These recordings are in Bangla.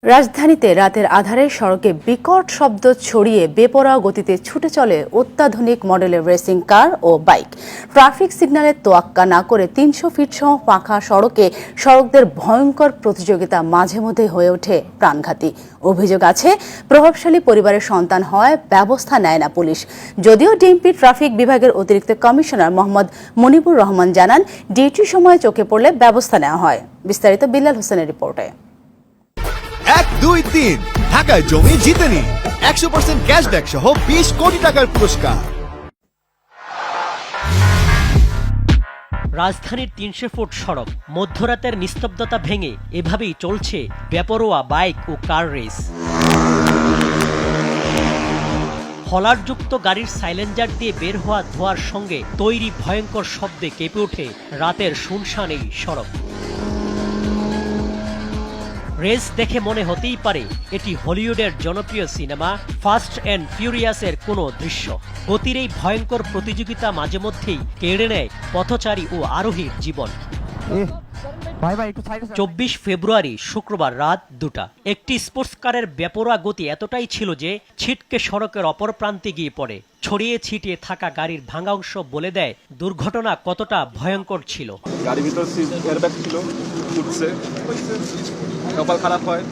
রাজধানীতে রাতের আঁধারে সড়কে বিকট শব্দ ছড়িয়ে বেপরোয়া গতিতে ছুটে চলে অত্যাধুনিক মডেলের রেসিং কার ও বাইক। ট্রাফিক সিগন্যালের তোয়াক্কা না করে ৩০০ ফিট সহ পাঁকা সড়কদের ভয়ঙ্কর প্রতিযোগিতা মাঝে মধ্যে হয়ে ওঠে প্রাণঘাতী। অভিযোগ আছে, প্রভাবশালী পরিবারের সন্তান হওয়ায় ব্যবস্থা নেয় না পুলিশ। যদিও ডিএমপি ট্রাফিক বিভাগের অতিরিক্ত কমিশনার মোহাম্মদ মনিবুর রহমান জানান, ডিউটির সময় চোখে পড়লে ব্যবস্থা নেওয়া হয়। বিস্তারিত বিল্লাল হোসেনের রিপোর্টে। 1, 2, 3 ঢাকায় জমি জিতে নিন 100% ক্যাশব্যাক সহ 20 কোটি টাকার পুরস্কার। রাজধানীর ৩০০ ফুট সড়ক মধ্যরাতের নিস্তব্ধতা ভেঙে এভাবেই চলছে বেপরোয়া বাইক ও কার রেস। হলারযুক্ত গাড়ির সাইলেন্সার দিয়ে বের হওয়া ধোঁয়ার সঙ্গে তৈরি ভয়ঙ্কর শব্দে কেঁপে ওঠে রাতের শুনশান এই সড়ক। রেস দেখে মনে হতেই পারে এটি হলিউডের জনপ্রিয় সিনেমা ফাস্ট অ্যান্ড ফিউরিয়াসের কোনো দৃশ্য। গতির এই ভয়ঙ্কর প্রতিযোগিতা মাঝে মধ্যেই কেড়ে নেয় পথচারী ও আরোহীর জীবন। ২৪ ফেব্রুয়ারি শুক্রবার রাত ২টা একটি স্পোর্টস কারের বেপরোয়া গতি এতটাই ছিল যে ছিটকে সড়কের অপর প্রান্তে গিয়ে পড়ে। ছড়িয়ে ছিটিয়ে থাকা গাড়ির ভাঙা অংশ বলে দেয় দুর্ঘটনা কতটা ভয়ঙ্কর ছিল। গাড়ির ভিতর এয়ারব্যাগ ছিল, ফুটছে, কপাল খারাপ হয়।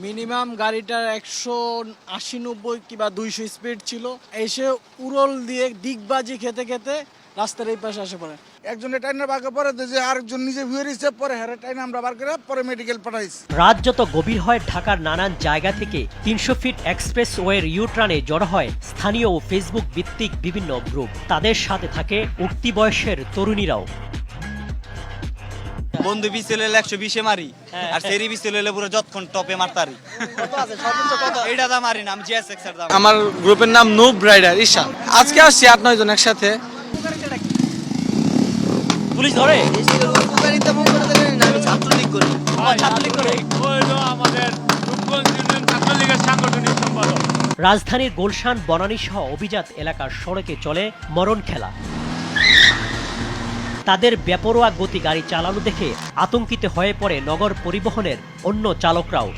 মিনিমাম গাড়িটার 180-90 কিংবা 200 স্পিড ছিল। এসে উড়ল দিয়ে ডিগবাজি খেতে খেতে রাস্তার এই পাশে আসে পড়ে। একজনের টাইনার বাঁকা পরে যে আরেকজন নিজে ভিড়েছে, পরে হেরে টাইনা আমরা বার করে পরে মেডিকেল পাঠাইছি। রাত যত গভীর হয় ঢাকার নানান জায়গা থেকে ৩০০ ফিট এক্সপ্রেস ওয়ের ইউটার্নে জড়ো হয় স্থানীয় ও ফেসবুক ভিত্তিক বিভিন্ন গ্রুপ। তাদের সাথে থাকে উঠতি বয়সের তরুণীরাও। বন্ধু পিস্তল 120-এ মারি, আর সেরি পিস্তল পুরো যতক্ষণ টপে মারতারি। এইটা দাম মারি না, আমি জিএসএক্স এর দাম। আমার গ্রুপের নাম নুব রাইডার ঈশা। আজকে আসছি 8-9 জন একসাথে। পুলিশ ধরে রাজধানীর গুলশান বনানী সহ অভিজাত এলাকার সড়কে চলে মরণ খেলা। তাদের বেপরোয়া গতি গাড়ি চালানো দেখে আতঙ্কিত হয়ে পড়ে নগর পরিবহনের অন্য চালকরাও।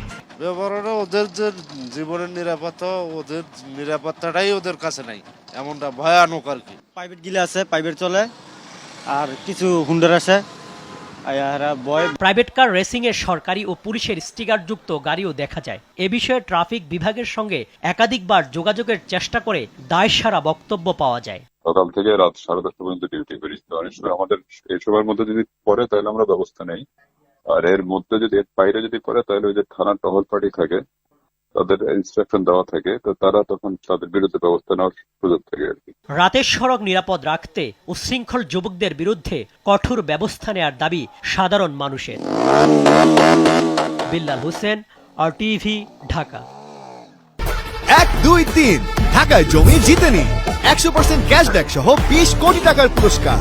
ওদের যে জীবনের নিরাপত্তা, ওদের নিরাপত্তাটাই ওদের কাছে নাই, এমনটা ভয়ানক আর কি। প্রাইভেট গিলে আছে, প্রাইভেট চলে, আর কিছু হুন্ডার আছে। প্রাইভেট কার রেসিং এর সরকারি ও পুলিশের স্টিকার যুক্ত গাড়িও দেখা যায়। এ বিষয়ে ট্রাফিক বিভাগের সঙ্গে একাধিকবার যোগাযোগের চেষ্টা করে দায়সারা বক্তব্য পাওয়া যায়। সকাল থেকে রাত 10:30 পর্যন্ত ডিউটি করি। অনেক সময় আমাদের এই সময়ের মধ্যে যদি পড়ে তাহলে আমরা ব্যবস্থা নেই, আর এর মধ্যে যদি এর বাইরে যদি পড়ে তাহলে ওই যে থানার টহল পার্টি থাকে, তাদের ইনস্ট্রাকশন দেওয়া থাকে, তো তারা তখন তাদের বিরুদ্ধে ব্যবস্থা নেওয়ার সুযোগ থাকে আর কি। রাতের সড়ক নিরাপদ রাখতে উচ্ছৃঙ্খল যুবকদের বিরুদ্ধে কঠোর ব্যবস্থা নেওয়ার দাবি সাধারণ মানুষের। বিল্লাল হোসেন, RTV, ঢাকা। 1, 2, 3 ঢাকায় জমি জিতে নিন 100% ক্যাশব্যাক সহ 20 কোটি টাকার পুরস্কার।